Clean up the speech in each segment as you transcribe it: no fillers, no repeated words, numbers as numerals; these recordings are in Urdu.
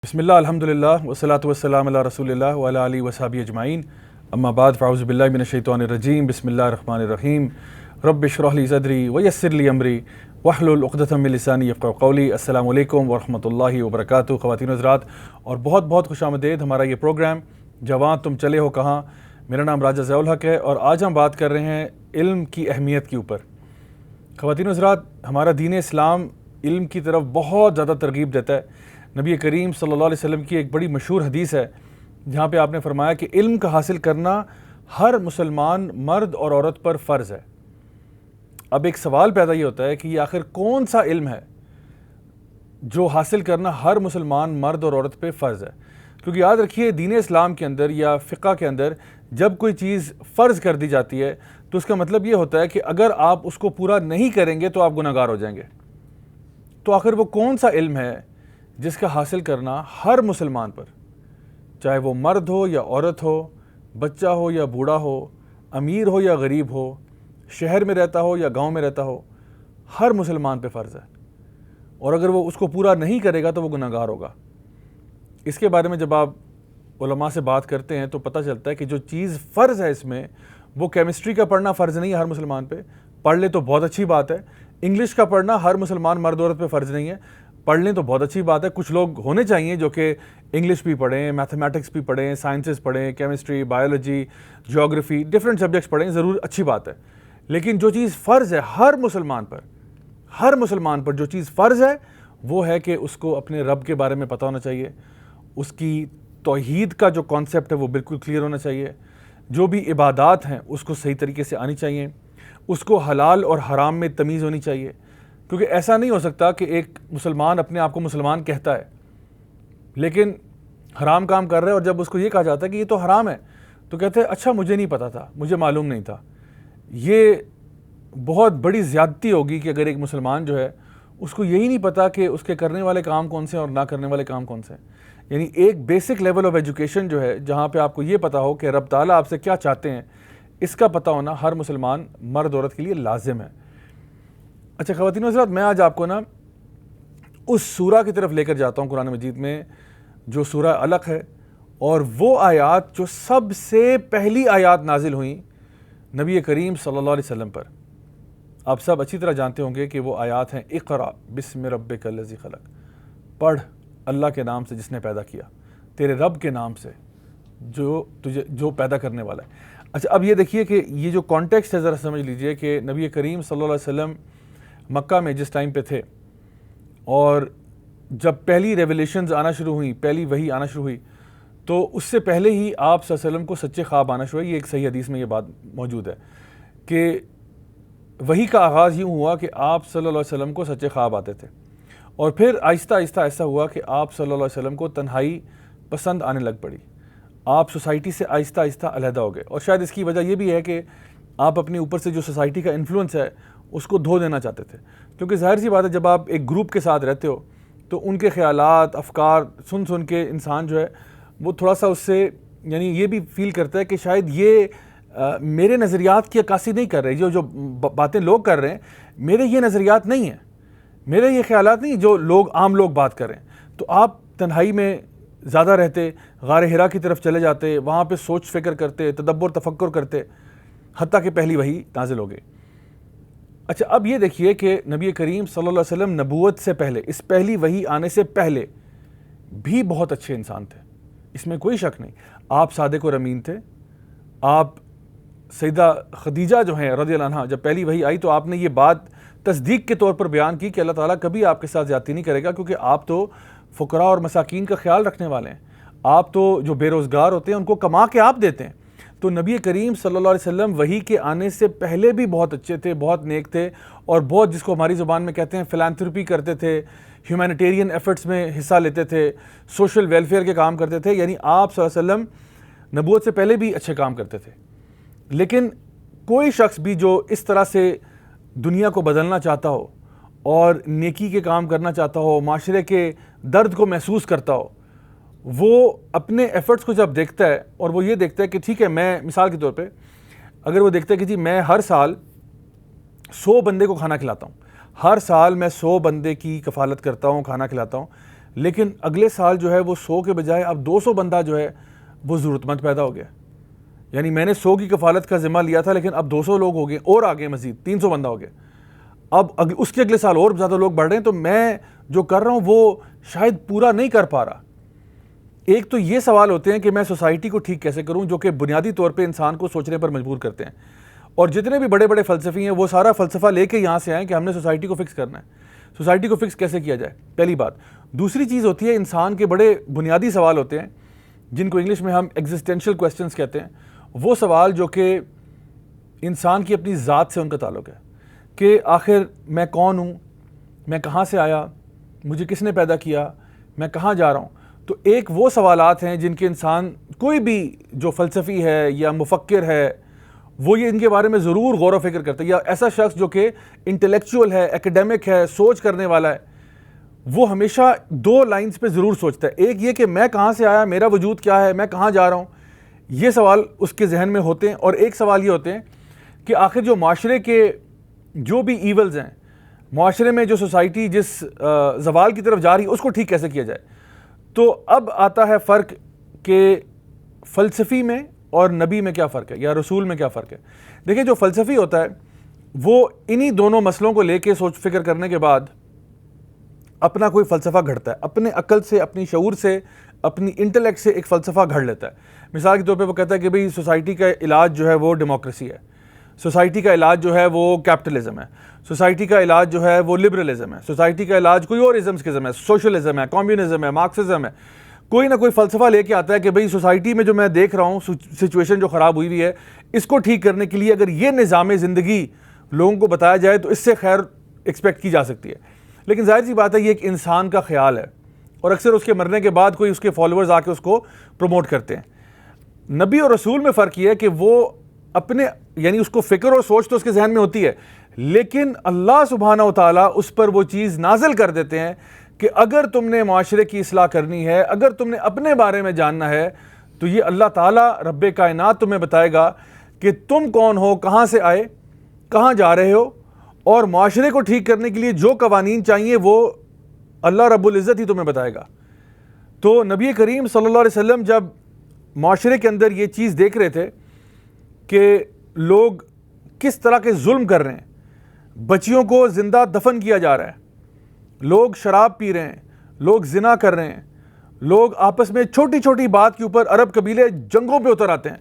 بسم اللہ الحمدللہ والصلاۃ والسلام علی رسول اللہ وعلی آلہ وصحبہ اجمعین، اما بعد فاعوذ باللہ من الشیطان الرجیم، بسم اللہ الرحمن الرحیم، رب اشرح لی صدری ویسر لی امری واحلل عقدۃ من لسانی یفقہوا قولی۔ السلام علیکم ورحمۃ اللہ وبرکاتہ۔ خواتین و حضرات، اور بہت بہت خوش آمدید ہمارا یہ پروگرام جواں تم چلے ہو کہاں۔ میرا نام راجہ ضیاء الحق ہے اور آج ہم بات کر رہے ہیں علم کی اہمیت کے اوپر۔ خواتین و حضرات، ہمارا دین اسلام علم کی طرف بہت زیادہ ترغیب دیتا ہے۔ نبی کریم صلی اللہ علیہ وسلم کی ایک بڑی مشہور حدیث ہے جہاں پہ آپ نے فرمایا کہ علم کا حاصل کرنا ہر مسلمان مرد اور عورت پر فرض ہے۔ اب ایک سوال پیدا یہ ہوتا ہے کہ یہ آخر کون سا علم ہے جو حاصل کرنا ہر مسلمان مرد اور عورت پہ فرض ہے؟ کیونکہ یاد رکھیے، دین اسلام کے اندر یا فقہ کے اندر جب کوئی چیز فرض کر دی جاتی ہے تو اس کا مطلب یہ ہوتا ہے کہ اگر آپ اس کو پورا نہیں کریں گے تو آپ گناہ گار ہو جائیں گے۔ تو آخر وہ کون سا علم ہے جس کا حاصل کرنا ہر مسلمان پر، چاہے وہ مرد ہو یا عورت ہو، بچہ ہو یا بوڑھا ہو، امیر ہو یا غریب ہو، شہر میں رہتا ہو یا گاؤں میں رہتا ہو، ہر مسلمان پہ فرض ہے، اور اگر وہ اس کو پورا نہیں کرے گا تو وہ گناہ گار ہوگا۔ اس کے بارے میں جب آپ علماء سے بات کرتے ہیں تو پتہ چلتا ہے کہ جو چیز فرض ہے اس میں، وہ کیمسٹری کا پڑھنا فرض نہیں ہے ہر مسلمان پہ، پڑھ لے تو بہت اچھی بات ہے۔ انگلش کا پڑھنا ہر مسلمان مرد عورت پہ فرض نہیں ہے، پڑھ لیں تو بہت اچھی بات ہے۔ کچھ لوگ ہونے چاہیے جو کہ انگلش بھی پڑھیں، میتھمیٹکس بھی پڑھیں، سائنسز پڑھیں، chemistry, biology, geography, different subjects پڑھیں، ضرور اچھی بات ہے۔ لیکن جو چیز فرض ہے ہر مسلمان پر جو چیز فرض ہے وہ ہے کہ اس کو اپنے رب کے بارے میں پتہ ہونا چاہیے، اس کی توحید کا جو کانسیپٹ ہے وہ بالکل کلیئر ہونا چاہیے، جو بھی عبادات ہیں اس کو صحیح طریقے سے آنی چاہیے، اس کو حلال اور حرام میں تمیز ہونی چاہیے۔ کیونکہ ایسا نہیں ہو سکتا کہ ایک مسلمان اپنے آپ کو مسلمان کہتا ہے لیکن حرام کام کر رہا ہے، اور جب اس کو یہ کہا جاتا ہے کہ یہ تو حرام ہے تو کہتے ہیں اچھا مجھے نہیں پتا تھا، مجھے معلوم نہیں تھا۔ یہ بہت بڑی زیادتی ہوگی کہ اگر ایک مسلمان جو ہے اس کو یہی نہیں پتا کہ اس کے کرنے والے کام کون سے ہیں اور نہ کرنے والے کام کون سے ہیں۔ یعنی ایک بیسک لیول آف ایجوکیشن جو ہے جہاں پہ آپ کو یہ پتا ہو کہ رب تعالیٰ آپ سے کیا چاہتے ہیں، اس کا پتہ ہونا ہر مسلمان مرد عورت کے لیے لازم ہے۔ اچھا خواتین و حضرات، میں آج آپ کو اس سورہ کی طرف لے کر جاتا ہوں قرآن مجید میں جو سورہ علق ہے، اور وہ آیات جو سب سے پہلی آیات نازل ہوئیں نبی کریم صلی اللہ علیہ وسلم پر۔ آپ سب اچھی طرح جانتے ہوں گے کہ وہ آیات ہیں اقرأ بسم ربک الذی خلق، پڑھ اللہ کے نام سے جس نے پیدا کیا، تیرے رب کے نام سے جو پیدا کرنے والا ہے۔ اچھا اب یہ دیکھیے کہ یہ جو کانٹیکسٹ ہے ذرا سمجھ لیجئے کہ نبی کریم صلی اللہ علیہ وسلم مکہ میں جس ٹائم پہ تھے، اور جب پہلی ریولیشنز آنا شروع ہوئیں، پہلی وحی آنا شروع ہوئی، تو اس سے پہلے ہی آپ صلی اللہ علیہ وسلم کو سچے خواب آنا شروع ہوئے۔ یہ ایک صحیح حدیث میں یہ بات موجود ہے کہ وحی کا آغاز یوں ہوا کہ آپ صلی اللہ علیہ وسلم کو سچے خواب آتے تھے، اور پھر آہستہ آہستہ ایسا ہوا کہ آپ صلی اللہ علیہ وسلم کو تنہائی پسند آنے لگ پڑی، آپ سوسائٹی سے آہستہ آہستہ علیحدہ ہو گئے، اور شاید اس کی وجہ یہ بھی ہے کہ آپ اپنے اوپر سے جو سوسائٹی کا انفلوئنس ہے اس کو دھو دینا چاہتے تھے۔ کیونکہ ظاہر سی بات ہے جب آپ ایک گروپ کے ساتھ رہتے ہو تو ان کے خیالات، افکار سن کے انسان جو ہے وہ تھوڑا سا اس سے یعنی یہ بھی فیل کرتا ہے کہ شاید یہ میرے نظریات کی عکاسی نہیں کر رہے، جو باتیں لوگ کر رہے ہیں میرے یہ نظریات نہیں ہیں، میرے یہ خیالات نہیں جو عام لوگ بات کر رہے ہیں۔ تو آپ تنہائی میں زیادہ رہتے، غار حرا کی طرف چلے جاتے، وہاں پہ سوچ فکر کرتے، تدبر تفکر کرتے، حتیٰ کہ پہلی وحی نازل ہو گئی۔ اچھا اب یہ دیکھیے کہ نبی کریم صلی اللہ علیہ وسلم نبوت سے پہلے، اس پہلی وحی آنے سے پہلے بھی بہت اچھے انسان تھے، اس میں کوئی شک نہیں۔ آپ صادق اور امین تھے۔ آپ سیدہ خدیجہ جو ہیں رضی اللہ عنہا، جب پہلی وحی آئی تو آپ نے یہ بات تصدیق کے طور پر بیان کی کہ اللہ تعالیٰ کبھی آپ کے ساتھ زیادتی نہیں کرے گا، کیونکہ آپ تو فقراء اور مساکین کا خیال رکھنے والے ہیں، آپ تو جو بے روزگار ہوتے ہیں ان کو کما کے آپ دیتے ہیں۔ تو نبی کریم صلی اللہ علیہ وسلم وحی کے آنے سے پہلے بھی بہت اچھے تھے، بہت نیک تھے، اور بہت جس کو ہماری زبان میں کہتے ہیں فلانتھرپی کرتے تھے، ہیومینیٹیرین ایفرٹس میں حصہ لیتے تھے، سوشل ویلفیئر کے کام کرتے تھے۔ یعنی آپ صلی اللہ علیہ وسلم نبوت سے پہلے بھی اچھے کام کرتے تھے۔ لیکن کوئی شخص بھی جو اس طرح سے دنیا کو بدلنا چاہتا ہو اور نیکی کے کام کرنا چاہتا ہو، معاشرے کے درد کو محسوس کرتا ہو، وہ اپنے ایفرٹس کو جب دیکھتا ہے اور وہ یہ دیکھتا ہے کہ ٹھیک ہے، میں مثال کے طور پہ اگر وہ دیکھتا ہے کہ جی میں ہر سال 100 بندے کو کھانا کھلاتا ہوں، ہر سال میں 100 بندے کی کفالت کرتا ہوں، کھانا کھلاتا ہوں، لیکن اگلے سال جو ہے وہ 100 کے بجائے اب 200 بندہ جو ہے وہ ضرورت مند پیدا ہو گیا. یعنی میں نے 100 کی کفالت کا ذمہ لیا تھا لیکن اب 200 لوگ ہو گئے اور آگے مزید 300 بندہ ہو گئے. اب اس کے اگلے سال اور زیادہ لوگ بڑھ رہے ہیں, تو میں جو کر رہا ہوں وہ شاید پورا نہیں کر پا رہا. ایک تو یہ سوال ہوتے ہیں کہ میں سوسائٹی کو ٹھیک کیسے کروں, جو کہ بنیادی طور پہ انسان کو سوچنے پر مجبور کرتے ہیں. اور جتنے بھی بڑے بڑے فلسفی ہیں وہ سارا فلسفہ لے کے یہاں سے آئیں کہ ہم نے سوسائٹی کو فکس کرنا ہے. سوسائٹی کو فکس کیسے کیا جائے, پہلی بات. دوسری چیز ہوتی ہے انسان کے بڑے بنیادی سوال ہوتے ہیں جن کو انگلش میں ہم ایگزسٹینشل کویسچنز کہتے ہیں. وہ سوال جو کہ انسان کی اپنی ذات سے ان کا تعلق ہے کہ آخر میں کون ہوں, میں کہاں سے آیا, مجھے کس نے پیدا کیا, میں کہاں جا رہا ہوں. تو ایک وہ سوالات ہیں جن کے انسان کوئی بھی جو فلسفی ہے یا مفکر ہے وہ یہ ان کے بارے میں ضرور غور و فکر کرتا ہے, یا ایسا شخص جو کہ انٹلیکچوئل ہے, ایکیڈیمک ہے, سوچ کرنے والا ہے, وہ ہمیشہ 2 لائنز پہ ضرور سوچتا ہے. ایک یہ کہ میں کہاں سے آیا, میرا وجود کیا ہے, میں کہاں جا رہا ہوں, یہ سوال اس کے ذہن میں ہوتے ہیں. اور ایک سوال یہ ہوتے ہیں کہ آخر جو معاشرے کے جو بھی ایولز ہیں, معاشرے میں جو سوسائٹی جس زوال کی طرف جا رہی ہے اس کو ٹھیک کیسے کیا جائے. تو اب آتا ہے فرق کہ فلسفی میں اور نبی میں کیا فرق ہے یا رسول میں کیا فرق ہے. دیکھیں جو فلسفی ہوتا ہے وہ انہی دونوں مسئلوں کو لے کے سوچ فکر کرنے کے بعد اپنا کوئی فلسفہ گھڑتا ہے, اپنے عقل سے, اپنی شعور سے, اپنی انٹلیکٹ سے ایک فلسفہ گھڑ لیتا ہے. مثال کے طور پہ وہ کہتا ہے کہ بھئی سوسائٹی کا علاج جو ہے وہ ڈیموکریسی ہے, سوسائٹی کا علاج جو ہے وہ کیپٹلزم ہے, سوسائٹی کا علاج جو ہے وہ لبرلزم ہے, سوسائٹی کا علاج کوئی اور ازم ہے, سوشلزم ہے, کمیونزم ہے, مارکسزم ہے. کوئی نہ کوئی فلسفہ لے کے آتا ہے کہ بھئی سوسائٹی میں جو میں دیکھ رہا ہوں سچویشن جو خراب ہوئی ہے, اس کو ٹھیک کرنے کے لیے اگر یہ نظام زندگی لوگوں کو بتایا جائے تو اس سے خیر ایکسپیکٹ کی جا سکتی ہے. لیکن ظاہر سی بات ہے یہ ایک انسان کا خیال ہے اور اکثر اس کے مرنے کے بعد کوئی اس کے فالوورز آ کے اس کو پروموٹ کرتے ہیں. نبی اور رسول میں فرق یہ ہے کہ وہ اپنے یعنی اس کو فکر اور سوچ تو اس کے ذہن میں ہوتی ہے, لیکن اللہ سبحانہ و تعالیٰ اس پر وہ چیز نازل کر دیتے ہیں کہ اگر تم نے معاشرے کی اصلاح کرنی ہے, اگر تم نے اپنے بارے میں جاننا ہے, تو یہ اللہ تعالیٰ رب کائنات تمہیں بتائے گا کہ تم کون ہو, کہاں سے آئے, کہاں جا رہے ہو, اور معاشرے کو ٹھیک کرنے کے لیے جو قوانین چاہیے وہ اللہ رب العزت ہی تمہیں بتائے گا. تو نبی کریم صلی اللہ علیہ وسلم جب معاشرے کے اندر یہ چیز دیکھ رہے تھے کہ لوگ کس طرح کے ظلم کر رہے ہیں, بچیوں کو زندہ دفن کیا جا رہا ہے, لوگ شراب پی رہے ہیں, لوگ زنا کر رہے ہیں, لوگ آپس میں چھوٹی چھوٹی بات کے اوپر عرب قبیلے جنگوں پہ اتر آتے ہیں,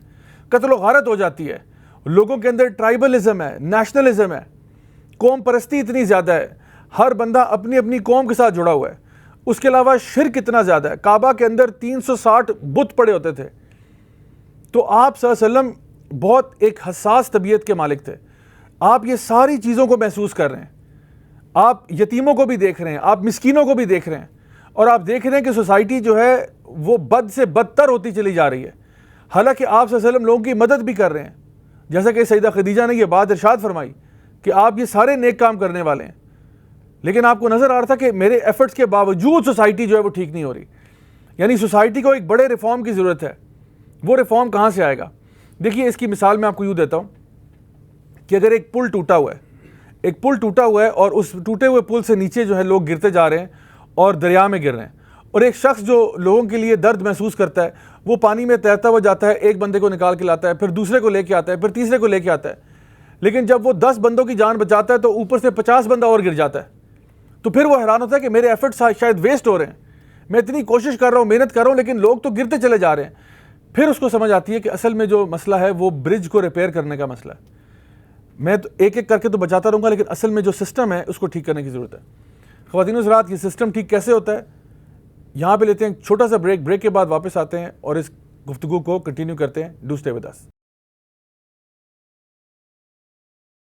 قتل و غارت ہو جاتی ہے, لوگوں کے اندر ٹرائبلزم ہے, نیشنلزم ہے, قوم پرستی اتنی زیادہ ہے, ہر بندہ اپنی اپنی قوم کے ساتھ جڑا ہوا ہے. اس کے علاوہ شرک اتنا زیادہ ہے, کعبہ کے اندر 360 بت پڑے ہوتے تھے. تو آپ صلی اللہ علیہ وسلم بہت ایک حساس طبیعت کے مالک تھے. آپ یہ ساری چیزوں کو محسوس کر رہے ہیں, آپ یتیموں کو بھی دیکھ رہے ہیں, آپ مسکینوں کو بھی دیکھ رہے ہیں, اور آپ دیکھ رہے ہیں کہ سوسائٹی جو ہے وہ بد سے بدتر ہوتی چلی جا رہی ہے. حالانکہ آپ صلی اللہ علیہ وسلم لوگوں کی مدد بھی کر رہے ہیں, جیسا کہ سیدہ خدیجہ نے یہ بات ارشاد فرمائی کہ آپ یہ سارے نیک کام کرنے والے ہیں, لیکن آپ کو نظر آ رہا تھا کہ میرے ایفرٹس کے باوجود سوسائٹی جو ہے وہ ٹھیک نہیں ہو رہی. یعنی سوسائٹی کو ایک بڑے ریفارم کی ضرورت ہے. وہ ریفارم کہاں سے آئے گا؟ دیکھیے اس کی مثال میں آپ کو یوں دیتا ہوں کہ اگر ایک پل ٹوٹا ہوا ہے, اور اس ٹوٹے ہوئے پل سے نیچے جو ہے لوگ گرتے جا رہے ہیں اور دریا میں گر رہے ہیں, اور ایک شخص جو لوگوں کے لیے درد محسوس کرتا ہے وہ پانی میں تیرتا ہوا جاتا ہے, ایک بندے کو نکال کے لاتا ہے, پھر دوسرے کو لے کے آتا ہے, پھر تیسرے کو لے کے آتا ہے, لیکن جب وہ 10 بندوں کی جان بچاتا ہے تو اوپر سے 50 بندہ اور گر جاتا ہے. تو پھر وہ حیران ہوتا ہے کہ میرے ایفرٹس شاید ویسٹ ہو رہے ہیں, میں اتنی کوشش کر رہا ہوں, محنت کر رہا ہوں, لیکن لوگ تو گرتے چلے جا رہے ہیں. پھر اس کو سمجھ آتی ہے کہ اصل میں جو مسئلہ ہے وہ برج کو ریپیئر کرنے کا مسئلہ ہے. میں تو ایک ایک کر کے تو بچاتا رہوں گا, لیکن اصل میں جو سسٹم ہے اس کو ٹھیک کرنے کی ضرورت ہے. خواتین و حضرات, یہ سسٹم ٹھیک کیسے ہوتا ہے؟ یہاں پہ لیتے ہیں چھوٹا سا بریک کے بعد واپس آتے ہیں اور اس گفتگو کو کنٹینیو کرتے ہیں. Do stay with us.